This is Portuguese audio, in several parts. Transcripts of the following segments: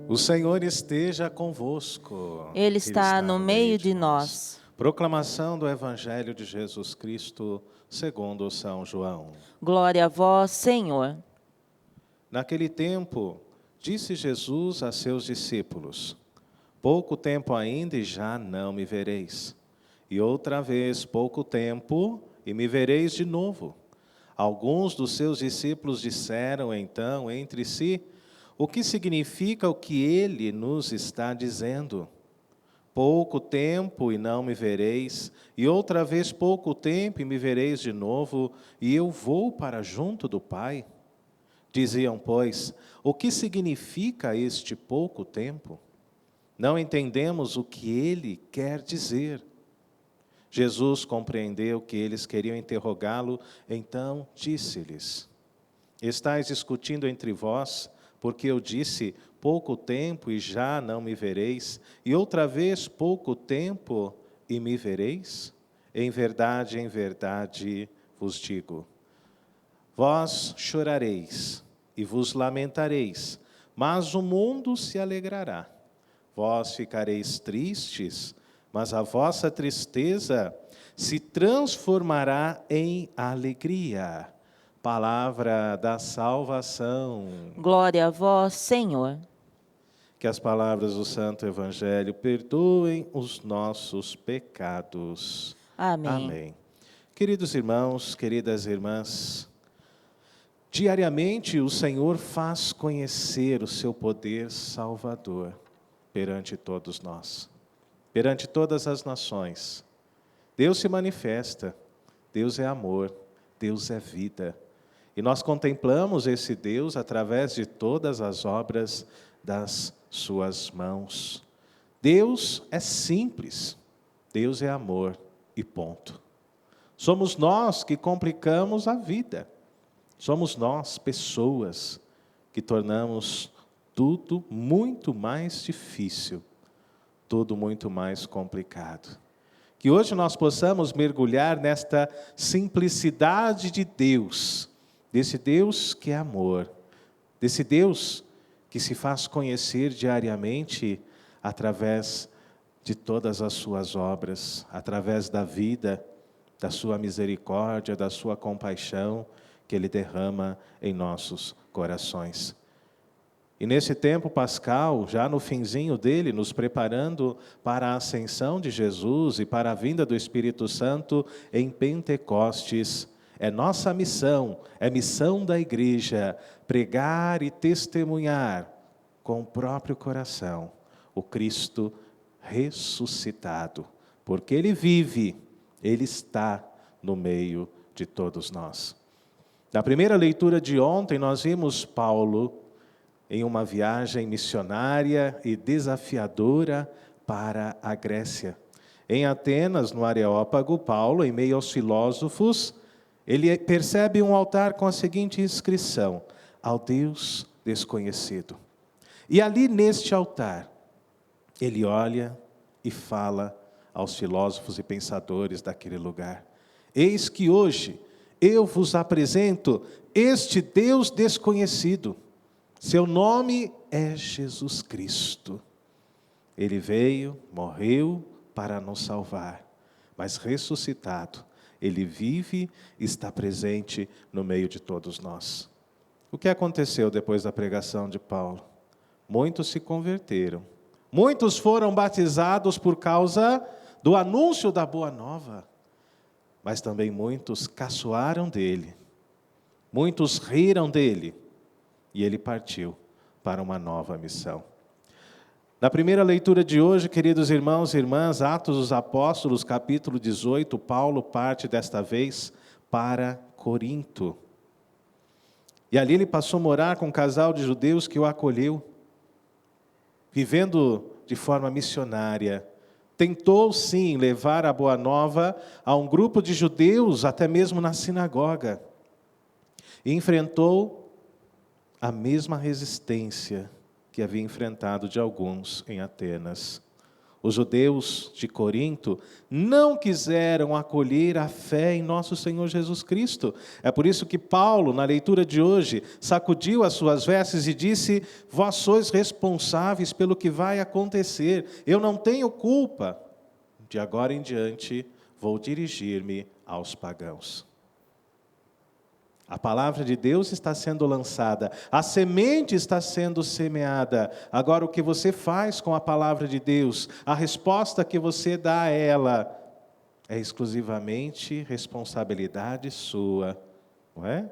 O Senhor esteja convosco. Ele está no meio de nós. Proclamação do Evangelho de Jesus Cristo, segundo São João. Glória a vós, Senhor. Naquele tempo, disse Jesus a seus discípulos: pouco tempo ainda e já não me vereis. E outra vez pouco tempo e me vereis de novo. Alguns dos seus discípulos disseram então entre si: o que significa o que ele nos está dizendo? Pouco tempo e não me vereis, e outra vez pouco tempo e me vereis de novo, e eu vou para junto do Pai. Diziam, pois, o que significa este pouco tempo? Não entendemos o que ele quer dizer. Jesus compreendeu que eles queriam interrogá-lo, então disse-lhes: estais discutindo entre vós, porque eu disse, pouco tempo e já não me vereis, e outra vez pouco tempo e me vereis? Em verdade vos digo, vós chorareis e vos lamentareis, mas o mundo se alegrará. Vós ficareis tristes, mas a vossa tristeza se transformará em alegria. Palavra da salvação. Glória a vós, Senhor. Que as palavras do Santo Evangelho perdoem os nossos pecados. Amém. Amém. Queridos irmãos, queridas irmãs, diariamente o Senhor faz conhecer o seu poder salvador perante todos nós, perante todas as nações. Deus se manifesta, Deus é amor, Deus é vida. E nós contemplamos esse Deus através de todas as obras das suas mãos. Deus é simples, Deus é amor e ponto. Somos nós que complicamos a vida. Somos nós, pessoas, que tornamos tudo muito mais difícil, tudo muito mais complicado. Que hoje nós possamos mergulhar nesta simplicidade de Deus, desse Deus que é amor, desse Deus que se faz conhecer diariamente através de todas as suas obras, através da vida, da sua misericórdia, da sua compaixão que Ele derrama em nossos corações. E nesse tempo pascal, já no finzinho dele, nos preparando para a ascensão de Jesus e para a vinda do Espírito Santo em Pentecostes, é nossa missão, é missão da igreja, pregar e testemunhar com o próprio coração o Cristo ressuscitado, porque Ele vive, Ele está no meio de todos nós. Na primeira leitura de ontem, nós vimos Paulo em uma viagem missionária e desafiadora para a Grécia. Em Atenas, no Areópago, Paulo, em meio aos filósofos, ele percebe um altar com a seguinte inscrição: ao Deus desconhecido. E ali neste altar, ele olha e fala aos filósofos e pensadores daquele lugar: eis que hoje eu vos apresento este Deus desconhecido. Seu nome é Jesus Cristo. Ele veio, morreu para nos salvar, mas ressuscitado, Ele vive e está presente no meio de todos nós. O que aconteceu depois da pregação de Paulo? Muitos se converteram. Muitos foram batizados por causa do anúncio da Boa Nova. Mas também muitos caçoaram dele. Muitos riram dele. E ele partiu para uma nova missão. Na primeira leitura de hoje, queridos irmãos e irmãs, Atos dos Apóstolos, capítulo 18, Paulo parte desta vez para Corinto. E ali ele passou a morar com um casal de judeus que o acolheu, vivendo de forma missionária. Tentou, sim, levar a boa nova a um grupo de judeus, até mesmo na sinagoga. E enfrentou a mesma resistência que havia enfrentado de alguns em Atenas. Os judeus de Corinto não quiseram acolher a fé em nosso Senhor Jesus Cristo. É por isso que Paulo, na leitura de hoje, sacudiu as suas vestes e disse: vós sois responsáveis pelo que vai acontecer. Eu não tenho culpa. De agora em diante, vou dirigir-me aos pagãos. A palavra de Deus está sendo lançada, a semente está sendo semeada. Agora, o que você faz com a palavra de Deus, a resposta que você dá a ela, é exclusivamente responsabilidade sua, não é?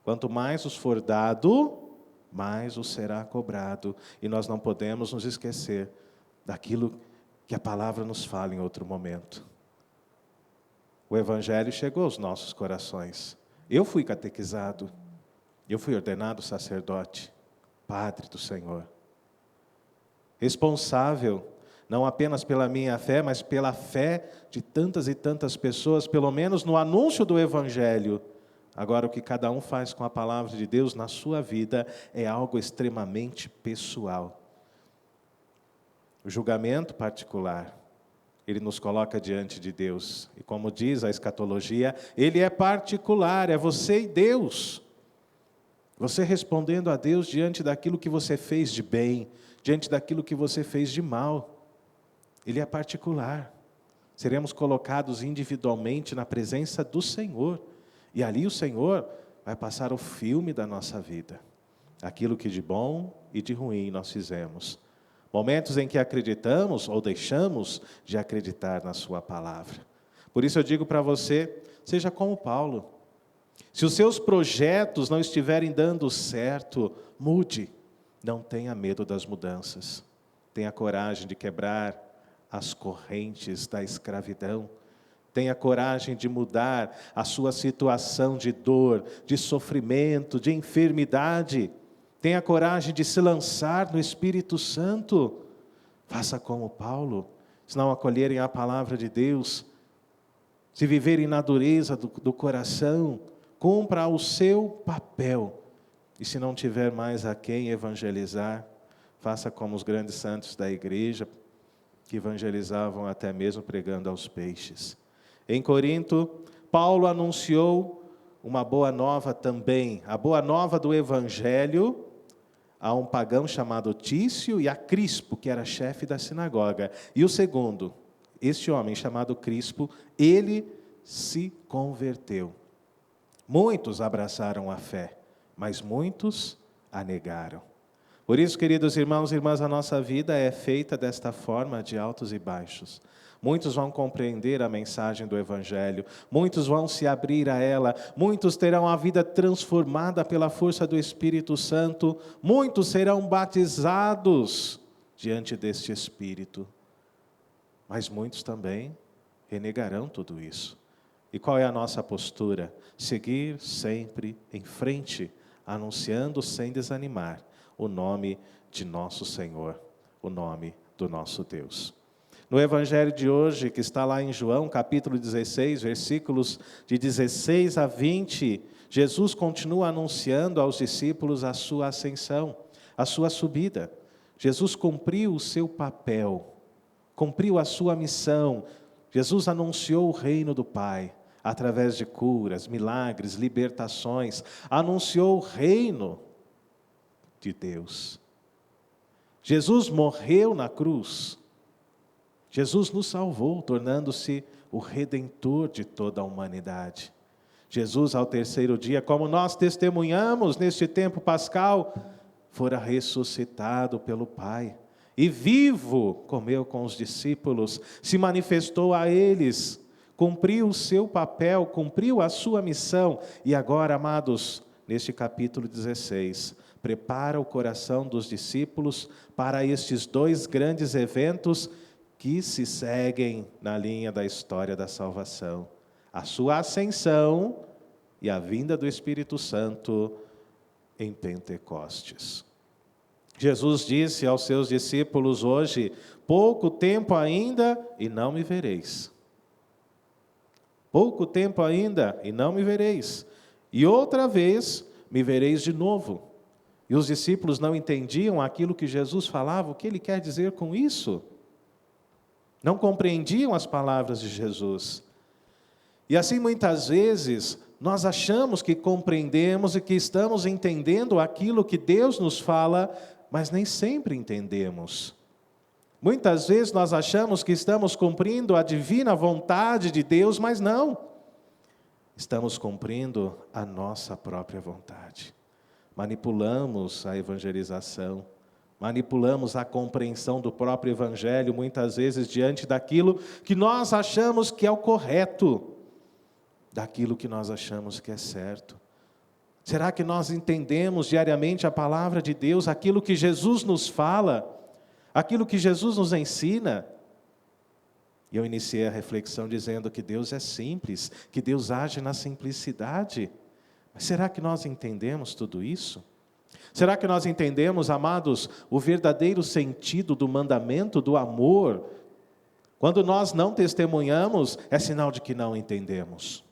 Quanto mais os for dado, mais os será cobrado. E nós não podemos nos esquecer daquilo que a palavra nos fala em outro momento. O Evangelho chegou aos nossos corações. Eu fui catequizado, eu fui ordenado sacerdote, padre do Senhor. Responsável, não apenas pela minha fé, mas pela fé de tantas e tantas pessoas, pelo menos no anúncio do Evangelho. Agora, o que cada um faz com a palavra de Deus na sua vida é algo extremamente pessoal. O julgamento particular, ele nos coloca diante de Deus. E como diz a escatologia, ele é particular, é você e Deus. Você respondendo a Deus diante daquilo que você fez de bem, diante daquilo que você fez de mal. Ele é particular. Seremos colocados individualmente na presença do Senhor. E ali o Senhor vai passar o filme da nossa vida. Aquilo que de bom e de ruim nós fizemos. Momentos em que acreditamos ou deixamos de acreditar na sua palavra. Por isso eu digo para você, seja como Paulo. Se os seus projetos não estiverem dando certo, mude. Não tenha medo das mudanças. Tenha coragem de quebrar as correntes da escravidão. Tenha coragem de mudar a sua situação de dor, de sofrimento, de enfermidade. Tenha coragem de se lançar no Espírito Santo. Faça como Paulo. Se não acolherem a palavra de Deus, se viverem na dureza do coração, cumpra o seu papel. E se não tiver mais a quem evangelizar, faça como os grandes santos da igreja, que evangelizavam até mesmo pregando aos peixes. Em Corinto, Paulo anunciou uma boa nova também, a boa nova do Evangelho, a um pagão chamado Tício e a Crispo, que era chefe da sinagoga. E o segundo, este homem chamado Crispo, ele se converteu. Muitos abraçaram a fé, mas muitos a negaram. Por isso, queridos irmãos e irmãs, a nossa vida é feita desta forma de altos e baixos. Muitos vão compreender a mensagem do Evangelho, muitos vão se abrir a ela, muitos terão a vida transformada pela força do Espírito Santo, muitos serão batizados diante deste Espírito. Mas muitos também renegarão tudo isso. E qual é a nossa postura? Seguir sempre em frente, anunciando sem desanimar o nome de nosso Senhor, o nome do nosso Deus. No Evangelho de hoje, que está lá em João, capítulo 16, versículos de 16 a 20, Jesus continua anunciando aos discípulos a sua ascensão, a sua subida. Jesus cumpriu o seu papel, cumpriu a sua missão. Jesus anunciou o reino do Pai, através de curas, milagres, libertações. Anunciou o reino de Deus. Jesus morreu na cruz. Jesus nos salvou, tornando-se o Redentor de toda a humanidade. Jesus, ao terceiro dia, como nós testemunhamos neste tempo pascal, fora ressuscitado pelo Pai. E vivo comeu com os discípulos, se manifestou a eles, cumpriu o seu papel, cumpriu a sua missão. E agora, amados, neste capítulo 16, prepara o coração dos discípulos para estes dois grandes eventos que se seguem na linha da história da salvação. A sua ascensão e a vinda do Espírito Santo em Pentecostes. Jesus disse aos seus discípulos hoje: pouco tempo ainda e não me vereis. Pouco tempo ainda e não me vereis. E outra vez me vereis de novo. E os discípulos não entendiam aquilo que Jesus falava. O que ele quer dizer com isso? não compreendiam as palavras de Jesus. E assim, muitas vezes, nós achamos que compreendemos e que estamos entendendo aquilo que Deus nos fala, mas nem sempre entendemos. Muitas vezes nós achamos que estamos cumprindo a divina vontade de Deus, mas não. Estamos cumprindo a nossa própria vontade. Manipulamos a evangelização, manipulamos a compreensão do próprio evangelho, muitas vezes diante daquilo que nós achamos que é o correto, daquilo que nós achamos que é certo. Será que nós entendemos diariamente a palavra de Deus, aquilo que Jesus nos fala, aquilo que Jesus nos ensina? E eu iniciei a reflexão dizendo que Deus é simples, que Deus age na simplicidade. Mas será que nós entendemos tudo isso? Será que nós entendemos, amados, o verdadeiro sentido do mandamento do amor? Quando nós não testemunhamos, é sinal de que não entendemos.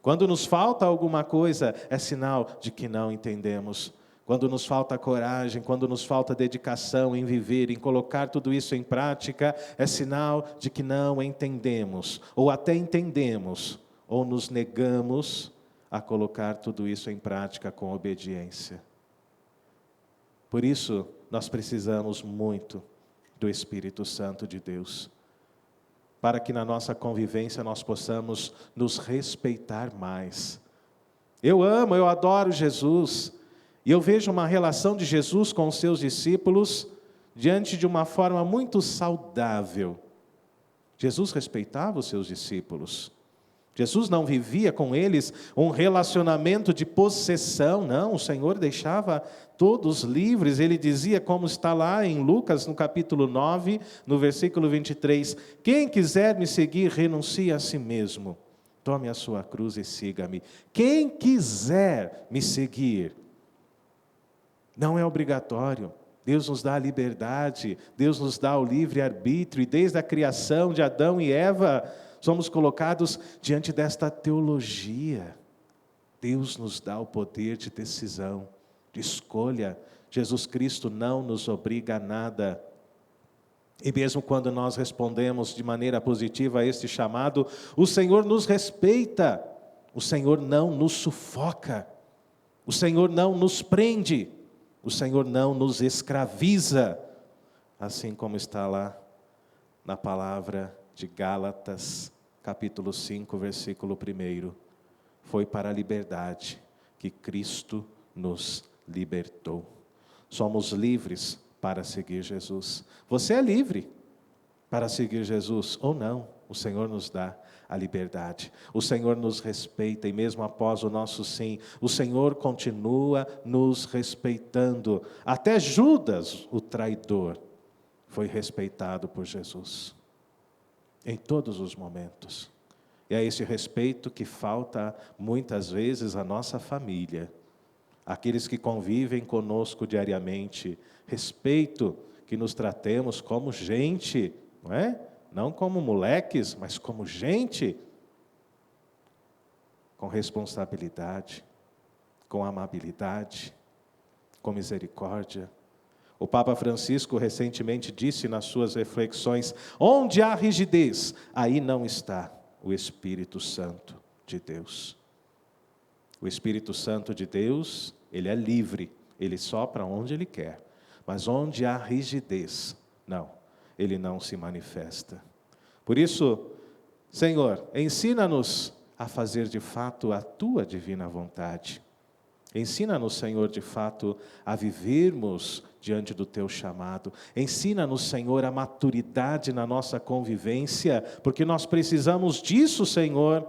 Quando nos falta alguma coisa, é sinal de que não entendemos. Quando nos falta coragem, quando nos falta dedicação em viver, em colocar tudo isso em prática, é sinal de que não entendemos, ou até entendemos, ou nos negamos a colocar tudo isso em prática com obediência. Por isso, nós precisamos muito do Espírito Santo de Deus, para que na nossa convivência nós possamos nos respeitar mais. Eu amo, eu adoro Jesus, e eu vejo uma relação de Jesus com os seus discípulos diante de uma forma muito saudável. Jesus respeitava os seus discípulos. Jesus não vivia com eles um relacionamento de possessão, não. O Senhor deixava todos livres. Ele dizia, como está lá em Lucas, no capítulo 9, no versículo 23, quem quiser me seguir, renuncie a si mesmo. Tome a sua cruz e siga-me. Quem quiser me seguir, não é obrigatório. Deus nos dá a liberdade, Deus nos dá o livre-arbítrio, e desde a criação de Adão e Eva, somos colocados diante desta teologia. Deus nos dá o poder de decisão, de escolha. Jesus Cristo não nos obriga a nada. E mesmo quando nós respondemos de maneira positiva a este chamado, o Senhor nos respeita, o Senhor não nos sufoca, o Senhor não nos prende, o Senhor não nos escraviza, assim como está lá na palavra de Gálatas, capítulo 5, versículo 1. Foi para a liberdade que Cristo nos libertou. Somos livres para seguir Jesus. Você é livre para seguir Jesus ou não. O Senhor nos dá a liberdade. O Senhor nos respeita e mesmo após o nosso sim, o Senhor continua nos respeitando. Até Judas, o traidor, foi respeitado por Jesus. Em todos os momentos. E é esse respeito que falta muitas vezes à nossa família. Aqueles que convivem conosco diariamente. Respeito que nos tratemos como gente, não é? Não como moleques, mas como gente. Com responsabilidade, com amabilidade, com misericórdia. O Papa Francisco recentemente disse nas suas reflexões, onde há rigidez, aí não está o Espírito Santo de Deus. O Espírito Santo de Deus, ele é livre, ele sopra onde ele quer. Mas onde há rigidez, não, ele não se manifesta. Por isso, Senhor, ensina-nos a fazer de fato a tua divina vontade. Ensina-nos, Senhor, de fato, a vivermos diante do teu chamado. Ensina-nos, Senhor, a maturidade na nossa convivência, porque nós precisamos disso, Senhor.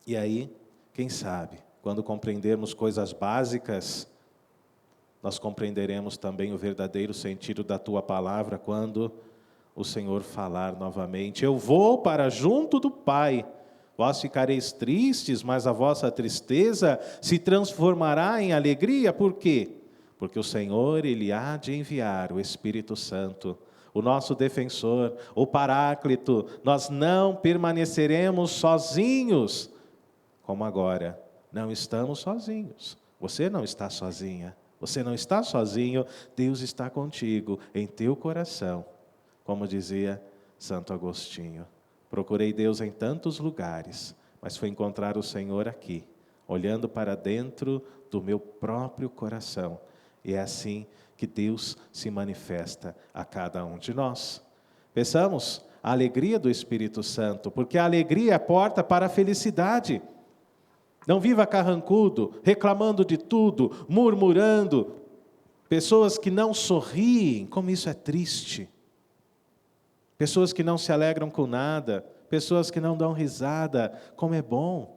E aí, quem sabe, quando compreendermos coisas básicas, nós compreenderemos também o verdadeiro sentido da tua palavra, quando o Senhor falar novamente, eu vou para junto do Pai. Vós ficareis tristes, mas a vossa tristeza se transformará em alegria. Por quê? Porque o Senhor, Ele há de enviar o Espírito Santo, o nosso defensor, o Paráclito. Nós não permaneceremos sozinhos, como agora. Não estamos sozinhos. Você não está sozinha. Você não está sozinho. Deus está contigo, em teu coração. como dizia Santo Agostinho. Procurei Deus em tantos lugares, mas fui encontrar o Senhor aqui, olhando para dentro do meu próprio coração. E é assim que Deus se manifesta a cada um de nós. Peçamos a alegria do Espírito Santo, porque a alegria é a porta para a felicidade. Não viva carrancudo, reclamando de tudo, murmurando. Pessoas que não sorriem, como isso é triste. Pessoas que não se alegram com nada, pessoas que não dão risada, como é bom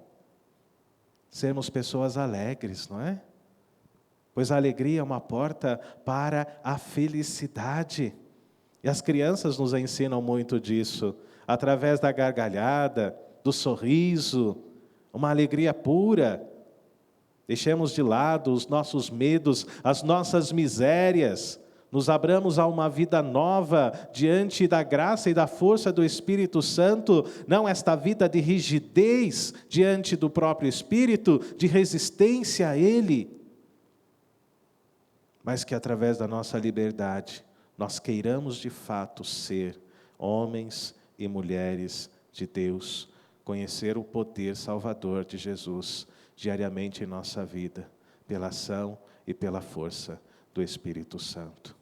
sermos pessoas alegres, não é? Pois a alegria é uma porta para a felicidade. E as crianças nos ensinam muito disso, através da gargalhada, do sorriso, uma alegria pura. Deixemos de lado os nossos medos, as nossas misérias, nos abramos a uma vida nova diante da graça e da força do Espírito Santo, não esta vida de rigidez diante do próprio Espírito, de resistência a Ele, mas que através da nossa liberdade, nós queiramos de fato ser homens e mulheres de Deus, conhecer o poder salvador de Jesus diariamente em nossa vida, pela ação e pela força do Espírito Santo.